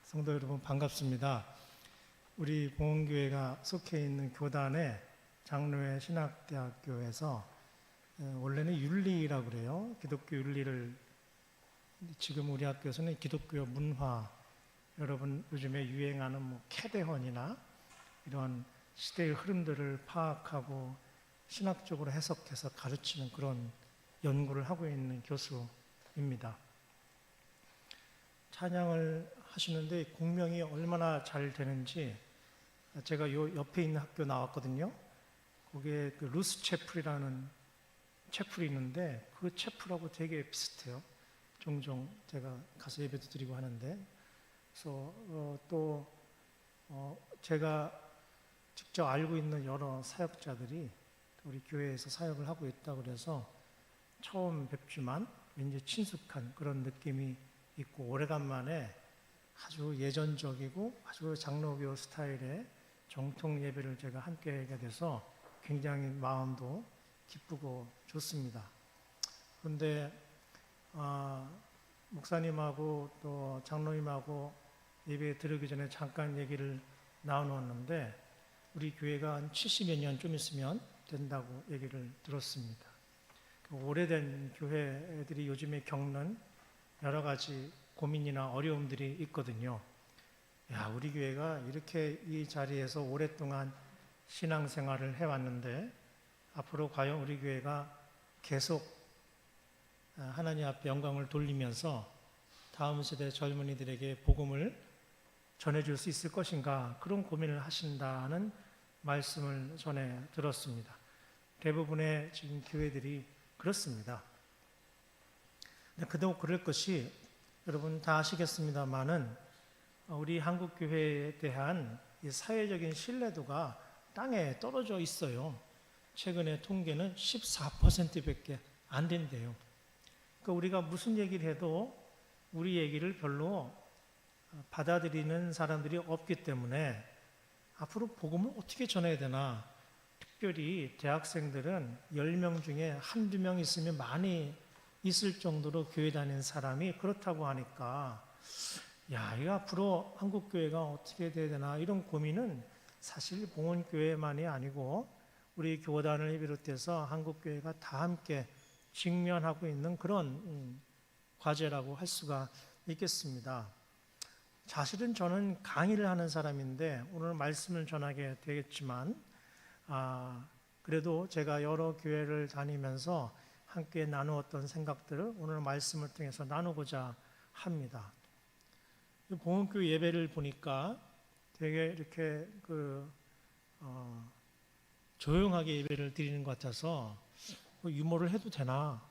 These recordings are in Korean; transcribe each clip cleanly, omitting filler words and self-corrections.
성도 여러분 반갑습니다. 우리 봉헌교회가 속해 있는 교단의 장로회 신학대학교에서 원래는 윤리라고 그래요. 기독교 윤리를 지금 우리 학교에서는 기독교 문화, 여러분 요즘에 유행하는 캐대헌이나 이런 시대의 흐름들을 파악하고 신학적으로 해석해서 가르치는 그런 연구를 하고 있는 교수입니다. 찬양을 하시는데 공명이 얼마나 잘 되는지, 제가 요 옆에 있는 학교 나왔거든요. 거기에 그 루스 채플이라는 채플이 있는데 그 채플하고 되게 비슷해요. 종종 제가 가서 예배도 드리고 하는데, 그래서 제가 직접 알고 있는 여러 사역자들이 우리 교회에서 사역을 하고 있다고 그래서 처음 뵙지만 왠지 친숙한 그런 느낌이 있고, 오래간만에 아주 예전적이고 아주 장로교 스타일의 정통 예배를 제가 함께 하게 돼서 굉장히 마음도 기쁘고 좋습니다. 그런데 목사님하고 또 장로님하고 예배 들어오기 전에 잠깐 얘기를 나누었는데, 우리 교회가 한 70여 년 좀 있으면 된다고 얘기를 들었습니다. 오래된 교회들이 요즘에 겪는 여러 가지 고민이나 어려움들이 있거든요. 우리 교회가 이렇게 이 자리에서 오랫동안 신앙생활을 해왔는데 앞으로 과연 우리 교회가 계속 하나님 앞에 영광을 돌리면서 다음 세대 젊은이들에게 복음을 전해줄 수 있을 것인가, 그런 고민을 하신다는 말씀을 전해 들었습니다. 대부분의 지금 교회들이 그렇습니다. 그도 그럴 것이, 여러분 다 아시겠습니다만은 우리 한국교회에 대한 이 사회적인 신뢰도가 땅에 떨어져 있어요. 최근의 통계는 14%밖에 안 된대요. 그러니까 우리가 무슨 얘기를 해도 우리 얘기를 별로 받아들이는 사람들이 없기 때문에 앞으로 복음을 어떻게 전해야 되나, 특별히 대학생들은 10명 중에 한두 명 있으면 많이 있을 정도로 교회 다니는 사람이 그렇다고 하니까, 이거 앞으로 한국교회가 어떻게 돼야 되나, 이런 고민은 사실 봉헌교회만이 아니고 우리 교단을 비롯해서 한국교회가 다 함께 직면하고 있는 그런 과제라고 할 수가 있겠습니다. 사실은 저는 강의를 하는 사람인데 오늘 말씀을 전하게 되겠지만, 그래도 제가 여러 교회를 다니면서 함께 나누었던 생각들을 오늘 말씀을 통해서 나누고자 합니다. 봉헌교회 예배를 보니까 되게 이렇게 조용하게 예배를 드리는 것 같아서 유머를 해도 되나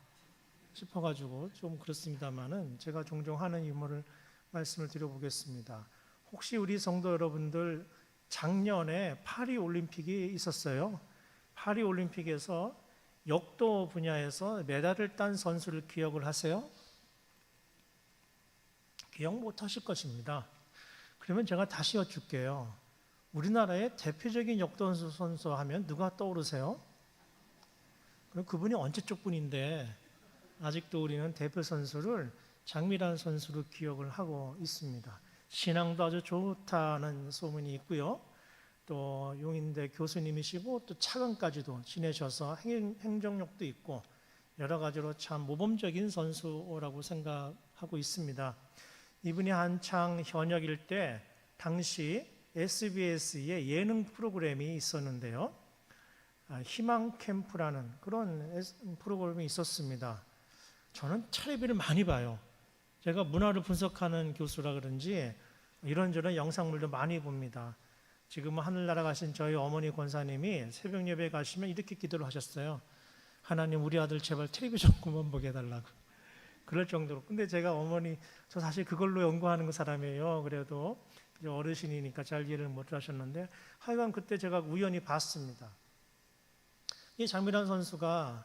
싶어가지고 좀 그렇습니다만은 제가 종종 하는 유머를 말씀을 드려보겠습니다. 혹시 우리 성도 여러분들 작년에 파리 올림픽이 있었어요. 파리 올림픽에서 역도 분야에서 메달을 딴 선수를 기억을 하세요? 기억 못 하실 것입니다. 그러면 제가 다시 여쭐게요. 우리나라의 대표적인 역도 선수 하면 누가 떠오르세요? 그럼 그분이 언제적 분인데 아직도 우리는 대표 선수를 장미란 선수로 기억을 하고 있습니다. 신앙도 아주 좋다는 소문이 있고요. 또 용인대 교수님이시고 또 차관까지도 지내셔서 행정력도 있고 여러 가지로 참 모범적인 선수라고 생각하고 있습니다. 이분이 한창 현역일 때 당시 SBS의 예능 프로그램이 있었는데요. 희망 캠프라는 그런 프로그램이 있었습니다. 저는 텔레비를 많이 봐요. 제가 문화를 분석하는 교수라 그런지 이런저런 영상물도 많이 봅니다. 지금 하늘나라 가신 저희 어머니 권사님이 새벽 예배 가시면 이렇게 기도를 하셨어요. 하나님, 우리 아들 제발 텔레비 좀 그만 보게 해달라고. 그럴 정도로. 근데 제가 어머니, 저 사실 그걸로 연구하는 그 사람이에요. 그래도 어르신이니까 잘 이해를 못 하셨는데 하여간 그때 제가 우연히 봤습니다. 이 장미란 선수가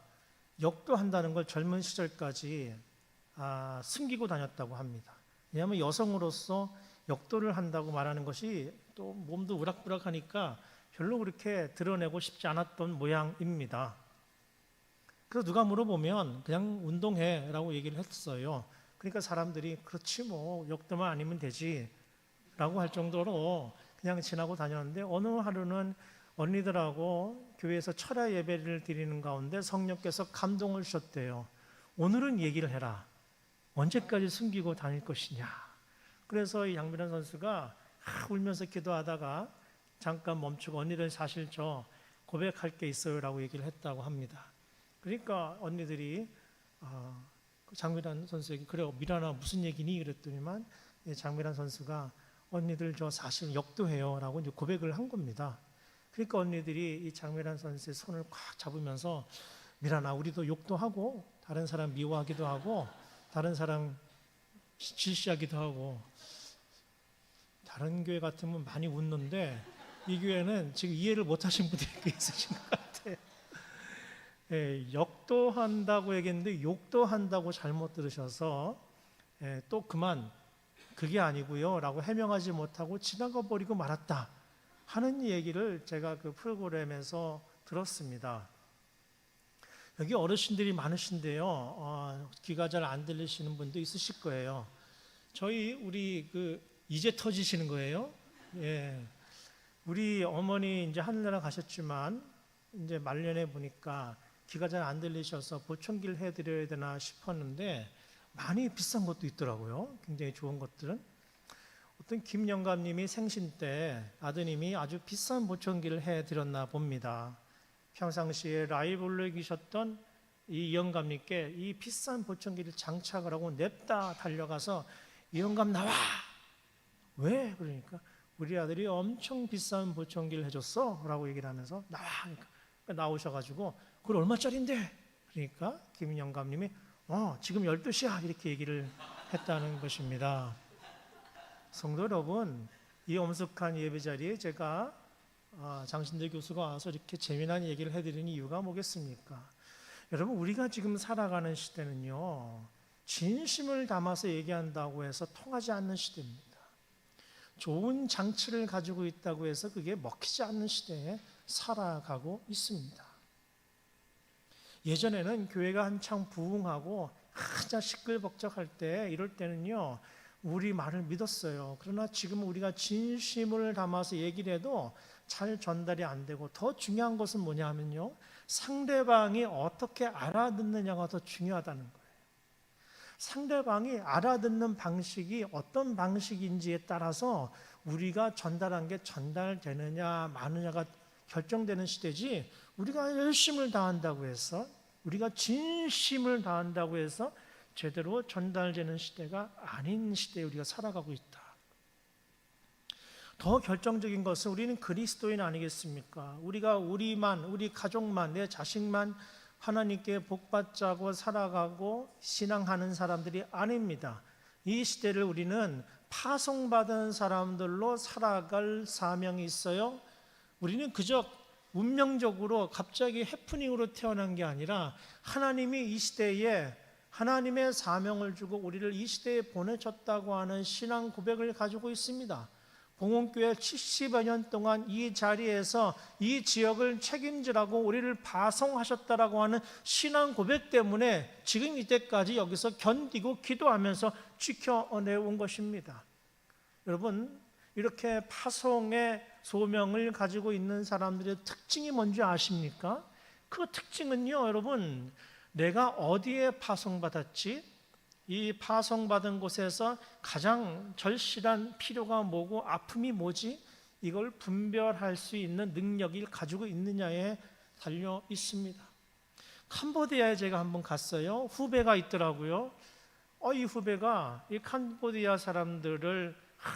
역도한다는 걸 젊은 시절까지 숨기고 다녔다고 합니다. 왜냐하면 여성으로서 역도를 한다고 말하는 것이 또 몸도 우락부락하니까 별로 그렇게 드러내고 싶지 않았던 모양입니다. 그래서 누가 물어보면 그냥 운동해 라고 얘기를 했어요. 그러니까 사람들이 그렇지 뭐 역도만 아니면 되지, 라고 할 정도로 그냥 지나고 다녔는데, 어느 하루는 언니들하고 교회에서 철야 예배를 드리는 가운데 성령께서 감동을 주셨대요. 오늘은 얘기를 해라. 언제까지 숨기고 다닐 것이냐. 그래서 이 양미란 선수가 울면서 기도하다가 잠깐 멈추고, 언니들 사실 저 고백할 게 있어요 라고 얘기를 했다고 합니다. 그러니까 언니들이 장미란 선수에게, 그래 미란아 무슨 얘기니? 그랬더니만 장미란 선수가 언니들 저 사실 역도해요 라고 이제 고백을 한 겁니다. 그러니까 언니들이 이 장미란 선수의 손을 꽉 잡으면서, 미란아 우리도 욕도하고 다른 사람 미워하기도 하고 다른 사람 질시하기도 하고, 다른 교회 같으면 많이 웃는데 이 교회는 지금 이해를 못하신 분들이 있으신 것 같아요. 역도한다고 얘기했는데 욕도한다고 잘못 들으셔서 또 그만 그게 아니고요 라고 해명하지 못하고 지나가 버리고 말았다 하는 얘기를 제가 그 프로그램에서 들었습니다. 여기 어르신들이 많으신데요, 귀가 잘 안 들리시는 분도 있으실 거예요. 우리 이제 터지시는 거예요. 우리 어머니 이제 하늘나라 가셨지만 이제 말년에 보니까 귀가 잘 안 들리셔서 보청기를 해드려야 되나 싶었는데 많이 비싼 것도 있더라고요. 굉장히 좋은 것들은. 어떤 김영감님이 생신 때 아드님이 아주 비싼 보청기를 해드렸나 봅니다. 평상시에 라이브를 계셨던 이 영감님께 이 비싼 보청기를 장착을 하고 냅다 달려가서, 이 영감 나와! 왜? 그러니까 우리 아들이 엄청 비싼 보청기를 해줬어 라고 얘기를 하면서 나와! 그러니까 나오셔가지고 그걸 얼마짜린데? 그러니까 김 영감님이 지금 12시야 이렇게 얘기를 했다는 것입니다. 성도 여러분, 이 엄숙한 예배 자리에 제가 장신대 교수가 와서 이렇게 재미난 얘기를 해드리는 이유가 뭐겠습니까? 여러분, 우리가 지금 살아가는 시대는요, 진심을 담아서 얘기한다고 해서 통하지 않는 시대입니다. 좋은 장치를 가지고 있다고 해서 그게 먹히지 않는 시대에 살아가고 있습니다. 예전에는 교회가 한창 부흥하고 한참 시끌벅적할 때, 이럴 때는요 우리 말을 믿었어요. 그러나 지금은 우리가 진심을 담아서 얘기를 해도 잘 전달이 안 되고, 더 중요한 것은 뭐냐 하면요, 상대방이 어떻게 알아듣느냐가 더 중요하다는 거예요. 상대방이 알아듣는 방식이 어떤 방식인지에 따라서 우리가 전달한 게 전달되느냐 마느냐가 결정되는 시대지, 우리가 열심을 다한다고 해서, 우리가 진심을 다한다고 해서 제대로 전달되는 시대가 아닌 시대에 우리가 살아가고 있다. 더 결정적인 것은 우리는 그리스도인 아니겠습니까? 우리가 우리 가족만, 내 자식만 하나님께 복받자고 살아가고 신앙하는 사람들이 아닙니다. 이 시대를 우리는 파송받은 사람들로 살아갈 사명이 있어요. 우리는 그저 운명적으로 갑자기 해프닝으로 태어난 게 아니라, 하나님이 이 시대에 하나님의 사명을 주고 우리를 이 시대에 보내셨다고 하는 신앙 고백을 가지고 있습니다. 봉헌교회 70여 년 동안 이 자리에서 이 지역을 책임지라고 우리를 파송하셨다라고 하는 신앙 고백 때문에 지금 이때까지 여기서 견디고 기도하면서 지켜내온 것입니다. 여러분, 이렇게 파송의 소명을 가지고 있는 사람들의 특징이 뭔지 아십니까? 그 특징은요, 여러분, 내가 어디에 파송받았지? 이 파송받은 곳에서 가장 절실한 필요가 뭐고 아픔이 뭐지? 이걸 분별할 수 있는 능력을 가지고 있느냐에 달려 있습니다. 캄보디아에 제가 한번 갔어요. 후배가 있더라고요. 이 후배가 이 캄보디아 사람들을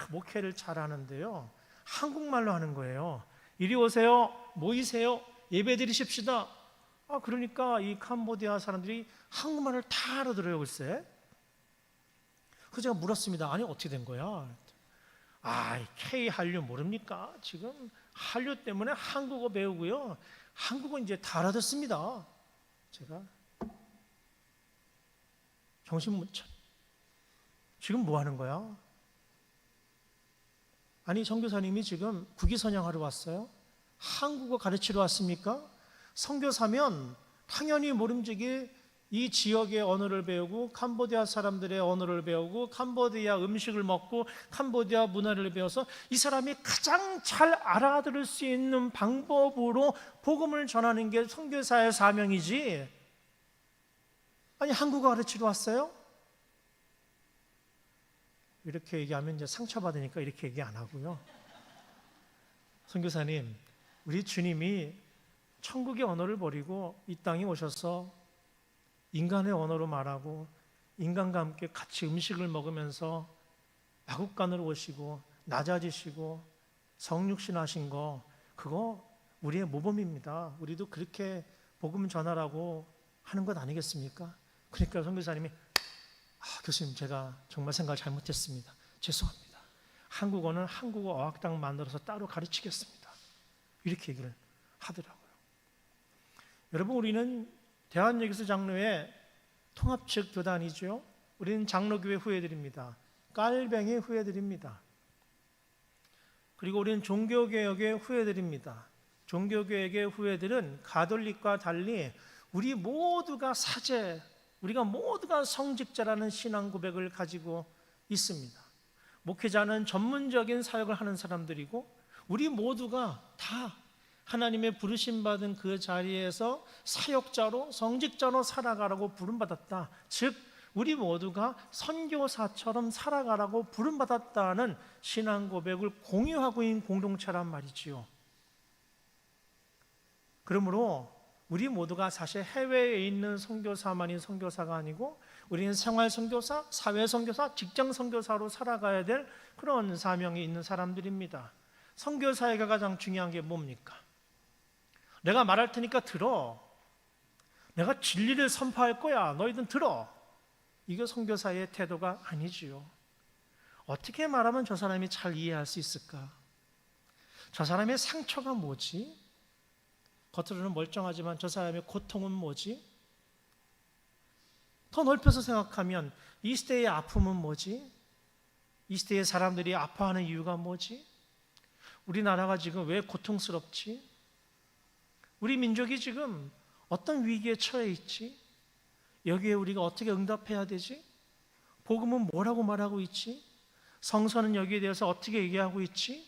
목회를 잘 하는데요, 한국말로 하는 거예요. 이리 오세요, 모이세요, 예배 드리십시다. 그러니까 이 캄보디아 사람들이 한국말을 다 알아들어요, 글쎄. 그래서 제가 물었습니다. 아니 어떻게 된 거야? K 한류 모릅니까? 지금 한류 때문에 한국어 배우고요, 한국어 이제 다 알아듣습니다. 제가 정신 못 차려. 지금 뭐 하는 거야? 아니, 선교사님이 지금 국위선양하러 왔어요? 한국어 가르치러 왔습니까? 선교사면 당연히 모름지기 이 지역의 언어를 배우고 캄보디아 사람들의 언어를 배우고 캄보디아 음식을 먹고 캄보디아 문화를 배워서 이 사람이 가장 잘 알아들을 수 있는 방법으로 복음을 전하는 게 선교사의 사명이지. 아니, 한국어 가르치러 왔어요? 이렇게 얘기하면 이제 상처받으니까 이렇게 얘기 안 하고요. 선교사님, 우리 주님이 천국의 언어를 버리고 이 땅에 오셔서 인간의 언어로 말하고 인간과 함께 같이 음식을 먹으면서 마국간으로 오시고 낮아지시고 성육신하신 거, 그거 우리의 모범입니다. 우리도 그렇게 복음 전하라고 하는 것 아니겠습니까? 그러니까 선교사님이 교수님, 제가 정말 생각을 잘못했습니다. 죄송합니다. 한국어는 한국어 어학당 만들어서 따로 가르치겠습니다. 이렇게 얘기를 하더라고요. 여러분, 우리는 대한예기수 장로회 통합측 교단이죠. 우리는 장로교회 후예들입니다. 깔뱅이 후예들입니다. 그리고 우리는 종교개혁의 후예들입니다. 종교개혁의 후예들은 가톨릭과 달리 우리 모두가 사제, 우리가 모두가 성직자라는 신앙 고백을 가지고 있습니다. 목회자는 전문적인 사역을 하는 사람들이고 우리 모두가 다 하나님의 부르심받은 그 자리에서 사역자로 성직자로 살아가라고 부름받았다. 즉 우리 모두가 선교사처럼 살아가라고 부름받았다는 신앙 고백을 공유하고 있는 공동체란 말이지요. 그러므로 우리 모두가 사실 해외에 있는 선교사만이 선교사가 아니고 우리는 생활 선교사, 사회 선교사, 직장 선교사로 살아가야 될 그런 사명이 있는 사람들입니다. 선교사회가 가장 중요한 게 뭡니까? 내가 말할 테니까 들어. 내가 진리를 선포할 거야. 너희들 들어. 이게 선교사의 태도가 아니지요. 어떻게 말하면 저 사람이 잘 이해할 수 있을까? 저 사람의 상처가 뭐지? 겉으로는 멀쩡하지만 저 사람의 고통은 뭐지? 더 넓혀서 생각하면 이 시대의 아픔은 뭐지? 이 시대의 사람들이 아파하는 이유가 뭐지? 우리나라가 지금 왜 고통스럽지? 우리 민족이 지금 어떤 위기에 처해 있지? 여기에 우리가 어떻게 응답해야 되지? 복음은 뭐라고 말하고 있지? 성서는 여기에 대해서 어떻게 얘기하고 있지?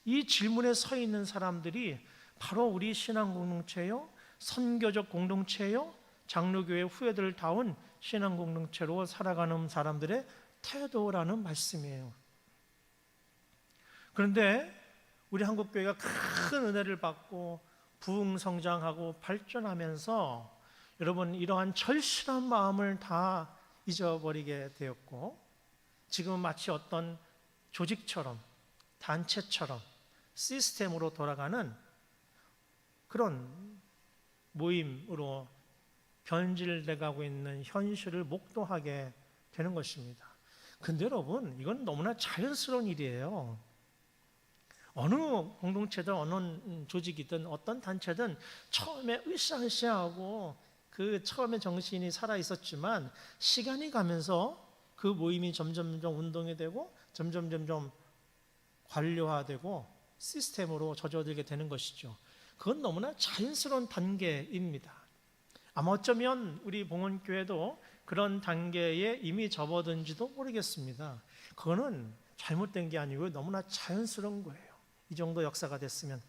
이 질문에 서 있는 사람들이 바로 우리 신앙 공동체요, 선교적 공동체요, 장로교회 후예들을 다운 신앙 공동체로 살아가는 사람들의 태도라는 말씀이에요. 그런데 우리 한국교회가 큰 은혜를 받고 부흥성장하고 발전하면서 여러분, 이러한 절실한 마음을 다 잊어버리게 되었고 지금은 마치 어떤 조직처럼 단체처럼 시스템으로 돌아가는 그런 모임으로 변질돼 가고 있는 현실을 목도하게 되는 것입니다. 근데 여러분, 이건 너무나 자연스러운 일이에요. 어느 공동체든 어느 조직이든 어떤 단체든 처음에 으쌰으쌰하고 그 처음에 정신이 살아 있었지만 시간이 가면서 그 모임이 점점 운동이 되고 점점 관료화되고 시스템으로 젖어들게 되는 것이죠. 그건 너무나 자연스러운 단계입니다. 아마 어쩌면 우리 봉헌교회도 그런 단계에 이미 접어든지도 모르겠습니다. 그거는 잘못된 게 아니고 너무나 자연스러운 거예요. 이 정도 역사가 됐으면.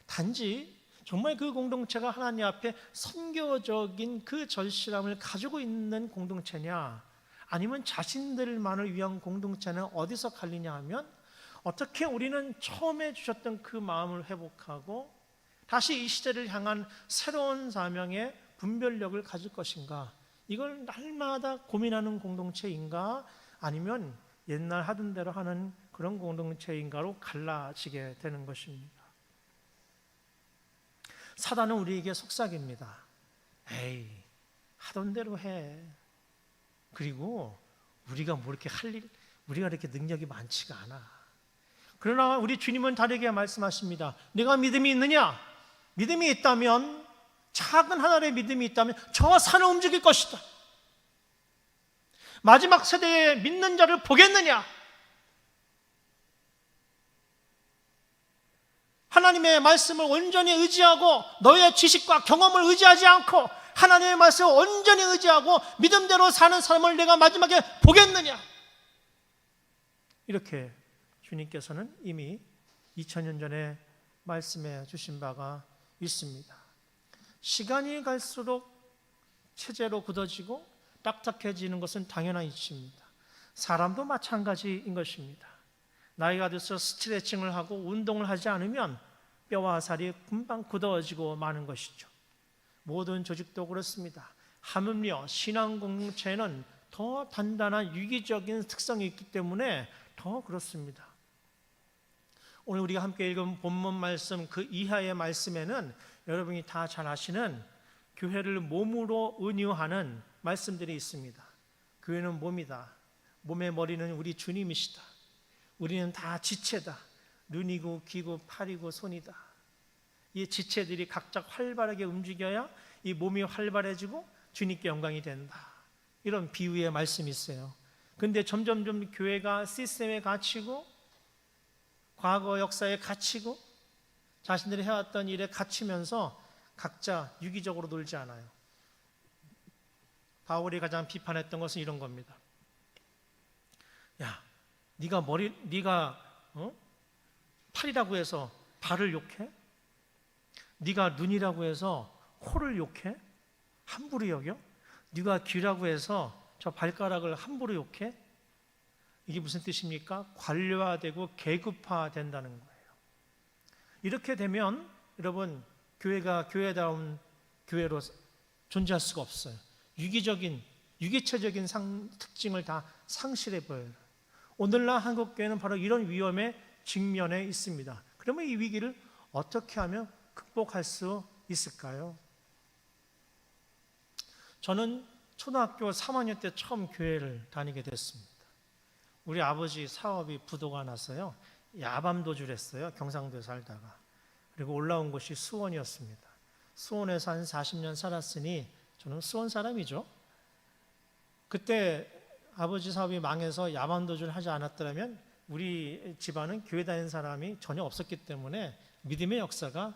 단지 정말 그 공동체가 하나님 앞에 선교적인 그 절실함을 가지고 있는 공동체냐, 아니면 자신들만을 위한 공동체는 어디서 갈리냐 하면, 어떻게 우리는 처음에 주셨던 그 마음을 회복하고 다시 이 시대를 향한 새로운 사명의 분별력을 가질 것인가, 이걸 날마다 고민하는 공동체인가, 아니면 옛날 하던 대로 하는 그런 공동체인가로 갈라지게 되는 것입니다. 사단은 우리에게 속삭입니다. 에이, 하던 대로 해. 그리고 우리가 뭐 이렇게 할 일, 우리가 이렇게 능력이 많지가 않아. 그러나 우리 주님은 다르게 말씀하십니다. 내가 믿음이 있느냐? 믿음이 있다면, 작은 하나의 믿음이 있다면 저 산을 움직일 것이다. 마지막 세대에 믿는 자를 보겠느냐? 하나님의 말씀을 온전히 의지하고 너의 지식과 경험을 의지하지 않고 하나님의 말씀을 온전히 의지하고 믿음대로 사는 사람을 내가 마지막에 보겠느냐? 이렇게 주님께서는 이미 2000년 전에 말씀해 주신 바가 있습니다. 시간이 갈수록 체제로 굳어지고 딱딱해지는 것은 당연한 이치입니다. 사람도 마찬가지인 것입니다. 나이가 들어서 스트레칭을 하고 운동을 하지 않으면 뼈와 살이 금방 굳어지고 마는 것이죠. 모든 조직도 그렇습니다. 하물며 신앙 공동체는 더 단단한 유기적인 특성이 있기 때문에 더 그렇습니다. 오늘 우리가 함께 읽은 본문 말씀 그 이하의 말씀에는 여러분이 다 잘 아시는 교회를 몸으로 은유하는 말씀들이 있습니다. 교회는 몸이다. 몸의 머리는 우리 주님이시다. 우리는 다 지체다. 눈이고 귀고 팔이고 손이다. 이 지체들이 각자 활발하게 움직여야 이 몸이 활발해지고 주님께 영광이 된다. 이런 비유의 말씀이 있어요. 그런데 점점점 교회가 시스템에 갇히고 과거 역사에 갇히고 자신들이 해왔던 일에 갇히면서 각자 유기적으로 놀지 않아요. 바울이 가장 비판했던 것은 이런 겁니다. 야, 네가 팔이라고 해서 발을 욕해? 네가 눈이라고 해서 코를 욕해? 함부로 여겨? 네가 귀라고 해서 저 발가락을 함부로 욕해? 이게 무슨 뜻입니까? 관료화되고 계급화된다는 거예요. 이렇게 되면 여러분 교회가 교회다운 교회로 존재할 수가 없어요. 유기체적인 특징을 다 상실해 보여요. 오늘날 한국교회는 바로 이런 위험에 직면해 있습니다. 그러면 이 위기를 어떻게 하면 극복할 수 있을까요? 저는 초등학교 3학년 때 처음 교회를 다니게 됐습니다. 우리 아버지 사업이 부도가 나서요. 야밤도주를 했어요. 경상도에 살다가. 그리고 올라온 곳이 수원이었습니다. 수원에서 한 40년 살았으니 저는 수원 사람이죠. 그때 아버지 사업이 망해서 야밤도주를 하지 않았더라면 우리 집안은 교회 다니는 사람이 전혀 없었기 때문에 믿음의 역사가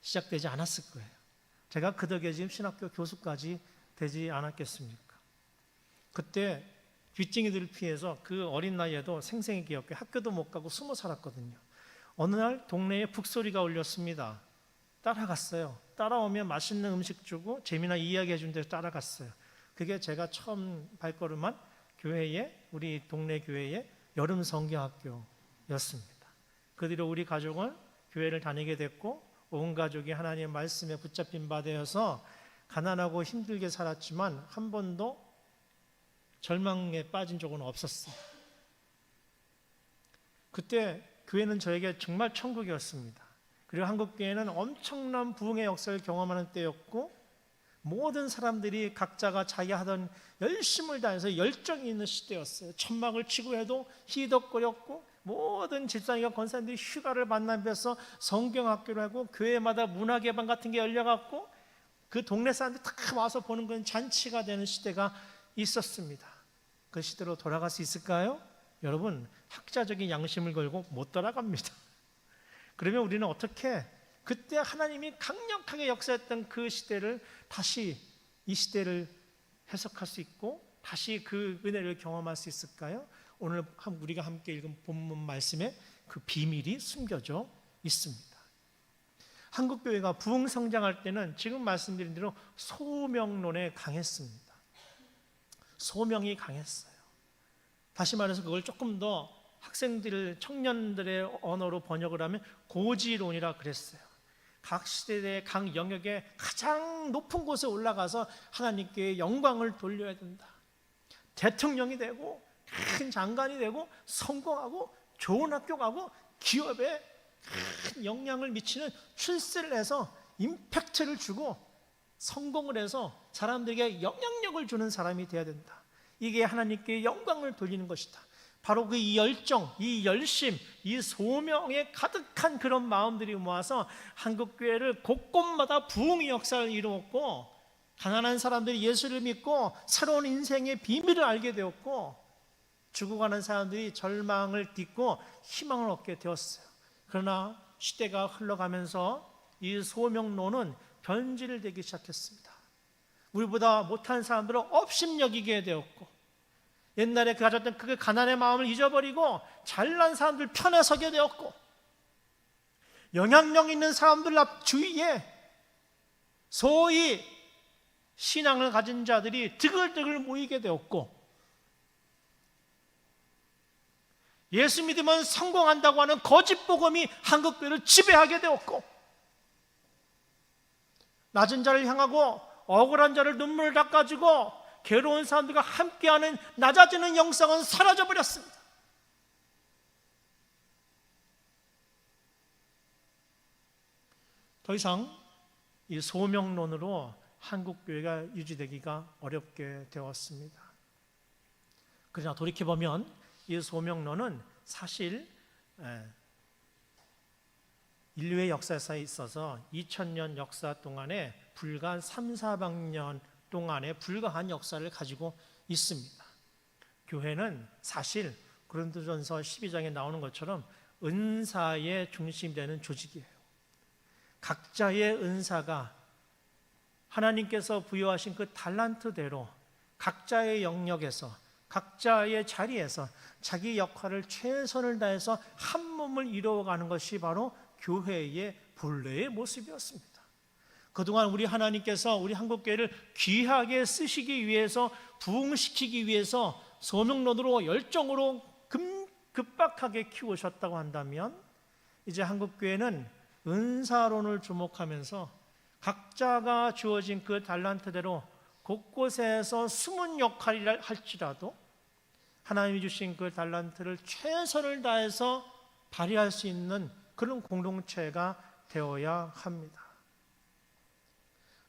시작되지 않았을 거예요. 제가 그 덕에 지금 신학교 교수까지 되지 않았겠습니까? 그때 빚쟁이들을 피해서 그 어린 나이에도 생생히 기억해 학교도 못 가고 숨어 살았거든요. 어느 날 동네에 북소리가 울렸습니다. 따라갔어요. 따라오면 맛있는 음식 주고 재미난 이야기 해준 데서 따라갔어요. 그게 제가 처음 발걸음한 교회에 우리 동네 교회의 여름 성경학교였습니다. 그 뒤로 우리 가족은 교회를 다니게 됐고 온 가족이 하나님의 말씀에 붙잡힌 바 되어서 가난하고 힘들게 살았지만 한 번도 절망에 빠진 적은 없었어요. 그때 교회는 저에게 정말 천국이었습니다. 그리고 한국교회는 엄청난 부흥의 역사를 경험하는 때였고 모든 사람들이 각자가 자기 하던 열심을 다해서 열정이 있는 시대였어요. 천막을 치고 해도 희덕거렸고 모든 집사님과 권사님들이 휴가를 만나면서 성경학교를 하고 교회마다 문화개방 같은 게 열려갖고 그 동네 사람들이 다 와서 보는 건 잔치가 되는 시대가 있었습니다. 그 시대로 돌아갈 수 있을까요? 여러분, 학자적인 양심을 걸고 못 돌아갑니다. 그러면 우리는 어떻게 그때 하나님이 강력하게 역사했던 그 시대를 다시 이 시대를 해석할 수 있고 다시 그 은혜를 경험할 수 있을까요? 오늘 우리가 함께 읽은 본문 말씀에 그 비밀이 숨겨져 있습니다. 한국교회가 부흥 성장할 때는 지금 말씀드린 대로 소명론에 강했습니다. 소명이 강했어요. 다시 말해서 그걸 조금 더 학생들, 청년들의 언어로 번역을 하면 고지론이라 그랬어요. 각 시대의 각 영역에 가장 높은 곳에 올라가서 하나님께 영광을 돌려야 된다. 대통령이 되고 큰 장관이 되고 성공하고 좋은 학교 가고 기업에 큰 영향을 미치는 출세를 해서 임팩트를 주고 성공을 해서 사람들에게 영향력을 주는 사람이 되어야 된다. 이게 하나님께 영광을 돌리는 것이다. 바로 그 이 열정, 이 열심, 이 소명에 가득한 그런 마음들이 모아서 한국교회를 곳곳마다 부흥의 역사를 이루었고 가난한 사람들이 예수를 믿고 새로운 인생의 비밀을 알게 되었고 죽어가는 사람들이 절망을 딛고 희망을 얻게 되었어요. 그러나 시대가 흘러가면서 이 소명론은 변질되기 시작했습니다. 우리보다 못한 사람들을 업신여기게 되었고, 옛날에 가졌던 그 가난의 마음을 잊어버리고 잘난 사람들 편에 서게 되었고, 영향력 있는 사람들 앞 주위에 소위 신앙을 가진 자들이 드글드글 모이게 되었고, 예수 믿으면 성공한다고 하는 거짓 복음이 한국교회를 지배하게 되었고, 낮은 자를 향하고 억울한 자를 눈물을 닦아주고 괴로운 사람들과 함께하는 낮아지는 영성은 사라져버렸습니다. 더 이상 이 소명론으로 한국교회가 유지되기가 어렵게 되었습니다. 그러나 돌이켜보면 이 소명론은 사실 인류의 역사에 있어서 2000년 역사 동안에 불과 300~400년 동안에 불과한 역사를 가지고 있습니다. 교회는 사실 고린도전서 12장에 나오는 것처럼 은사의 중심이 되는 조직이에요. 각자의 은사가 하나님께서 부여하신 그 달란트대로 각자의 영역에서 각자의 자리에서 자기 역할을 최선을 다해서 한 몸을 이루어가는 것이 바로 교회의 본래의 모습이었습니다. 그동안 우리 하나님께서 우리 한국교회를 귀하게 쓰시기 위해서, 부흥시키기 위해서 소명론으로 열정으로 급박하게 키우셨다고 한다면, 이제 한국교회는 은사론을 주목하면서 각자가 주어진 그 달란트대로 곳곳에서 숨은 역할이라 할지라도 하나님이 주신 그 달란트를 최선을 다해서 발휘할 수 있는 그런 공동체가 되어야 합니다.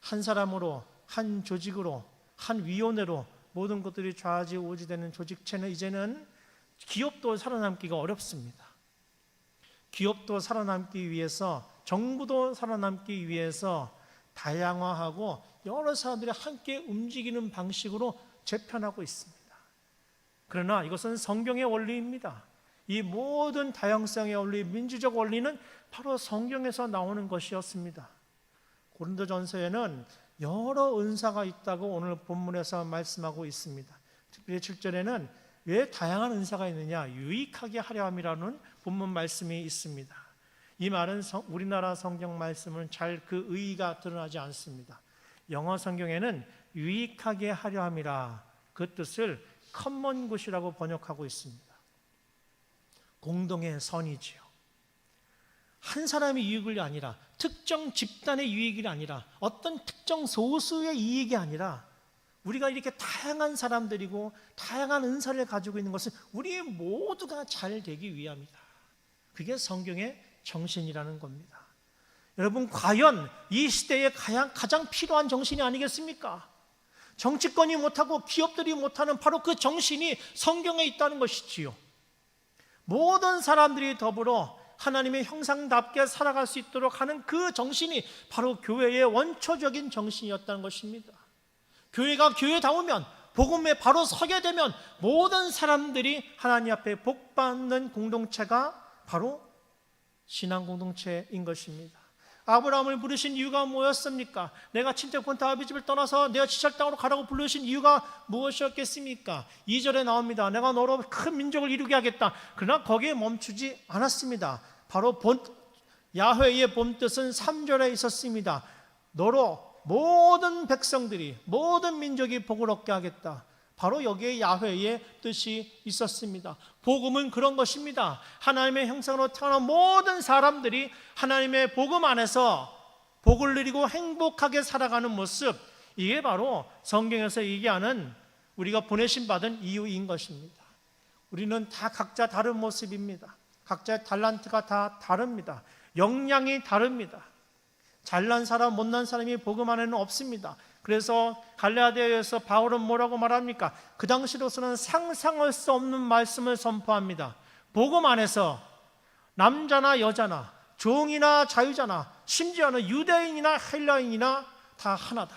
한 사람으로, 한 조직으로, 한 위원회로 모든 것들이 좌지우지되는 조직체는 이제는 기업도 살아남기가 어렵습니다. 기업도 살아남기 위해서, 정부도 살아남기 위해서 다양화하고 여러 사람들이 함께 움직이는 방식으로 재편하고 있습니다. 그러나 이것은 성경의 원리입니다. 이 모든 다양성의 원리, 민주적 원리는 바로 성경에서 나오는 것이었습니다. 고린도전서에는 여러 은사가 있다고 오늘 본문에서 말씀하고 있습니다. 특별히 7절에는 왜 다양한 은사가 있느냐, 유익하게 하려 함이라는 본문 말씀이 있습니다. 이 말은 우리나라 성경 말씀은 잘 그 의의가 드러나지 않습니다. 영어 성경에는 유익하게 하려 함이라, 그 뜻을 커먼 굿이라고 번역하고 있습니다. 공동의 선이지요. 한 사람의 유익이 아니라, 특정 집단의 유익이 아니라, 어떤 특정 소수의 이익이 아니라, 우리가 이렇게 다양한 사람들이고 다양한 은사를 가지고 있는 것은 우리 모두가 잘 되기 위함이다. 그게 성경의 정신이라는 겁니다. 여러분, 과연 이 시대에 가장 필요한 정신이 아니겠습니까? 정치권이 못하고 기업들이 못하는 바로 그 정신이 성경에 있다는 것이지요. 모든 사람들이 더불어 하나님의 형상답게 살아갈 수 있도록 하는 그 정신이 바로 교회의 원초적인 정신이었다는 것입니다. 교회가 교회다우면, 복음에 바로 서게 되면 모든 사람들이 하나님 앞에 복받는 공동체가 바로 신앙 공동체인 것입니다. 아브라함을 부르신 이유가 뭐였습니까? 내가 친척본 다윗 집을 떠나서 내가 지찰 땅으로 가라고 부르신 이유가 무엇이었겠습니까? 2절에 나옵니다. 내가 너로 큰 민족을 이루게 하겠다. 그러나 거기에 멈추지 않았습니다. 바로 야훼의 본뜻은 3절에 있었습니다. 너로 모든 백성들이, 모든 민족이 복을 얻게 하겠다. 바로 여기에 야훼의 뜻이 있었습니다. 복음은 그런 것입니다. 하나님의 형상으로 태어난 모든 사람들이 하나님의 복음 안에서 복을 누리고 행복하게 살아가는 모습, 이게 바로 성경에서 얘기하는 우리가 보내심 받은 이유인 것입니다. 우리는 다 각자 다른 모습입니다. 각자의 달란트가 다 다릅니다. 역량이 다릅니다. 잘난 사람, 못난 사람이 복음 안에는 없습니다. 그래서 갈라디아에서 바울은 뭐라고 말합니까? 그 당시로서는 상상할 수 없는 말씀을 선포합니다. 복음 안에서 남자나 여자나 종이나 자유자나 심지어는 유대인이나 헬라인이나 다 하나다.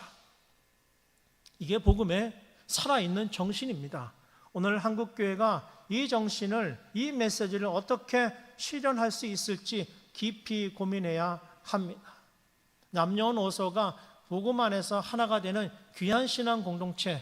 이게 복음의 살아있는 정신입니다. 오늘 한국교회가 이 정신을, 이 메시지를 어떻게 실현할 수 있을지 깊이 고민해야 합니다. 남녀노소가 복음 안에서 하나가 되는 귀한 신앙 공동체,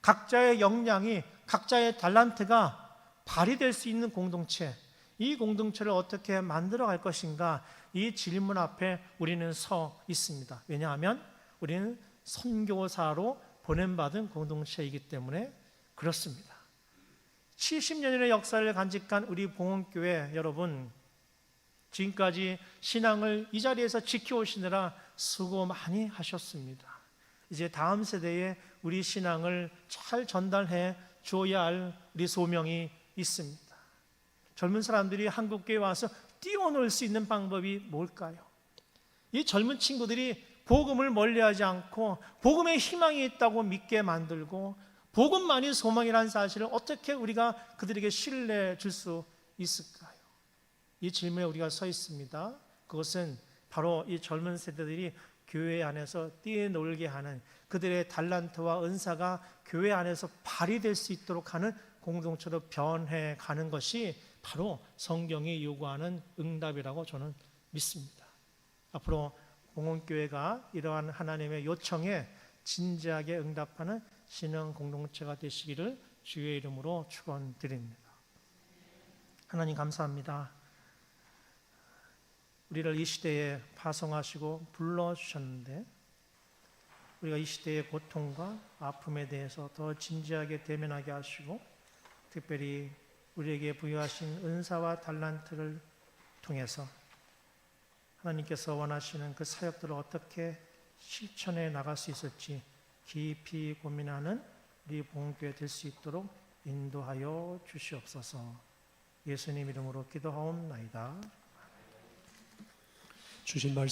각자의 역량이, 각자의 달란트가 발휘될 수 있는 공동체, 이 공동체를 어떻게 만들어갈 것인가, 이 질문 앞에 우리는 서 있습니다. 왜냐하면 우리는 선교사로 보냄받은 공동체이기 때문에 그렇습니다. 70년의 역사를 간직한 우리 봉헌교회 여러분, 지금까지 신앙을 이 자리에서 지켜오시느라 수고 많이 하셨습니다. 이제 다음 세대에 우리 신앙을 잘 전달해 줘야 할 우리 소명이 있습니다. 젊은 사람들이 한국교회에 와서 뛰어놀 수 있는 방법이 뭘까요? 이 젊은 친구들이 복음을 멀리하지 않고 복음에 희망이 있다고 믿게 만들고 복음만이 소망이라는 사실을 어떻게 우리가 그들에게 신뢰해 줄 수 있을까요? 이 질문에 우리가 서 있습니다. 그것은 바로 이 젊은 세대들이 교회 안에서 뛰어놀게 하는, 그들의 달란트와 은사가 교회 안에서 발휘될 수 있도록 하는 공동체로 변해가는 것이 바로 성경이 요구하는 응답이라고 저는 믿습니다. 앞으로 봉헌교회가 이러한 하나님의 요청에 진지하게 응답하는 신앙 공동체가 되시기를 주의 이름으로 축원드립니다. 하나님 감사합니다. 우리를 이 시대에 파송하시고 불러주셨는데 우리가 이 시대의 고통과 아픔에 대해서 더 진지하게 대면하게 하시고, 특별히 우리에게 부여하신 은사와 달란트를 통해서 하나님께서 원하시는 그 사역들을 어떻게 실천해 나갈 수 있을지 깊이 고민하는 우리 봉헌교회 될 수 있도록 인도하여 주시옵소서. 예수님 이름으로 기도하옵나이다. 주신 말씀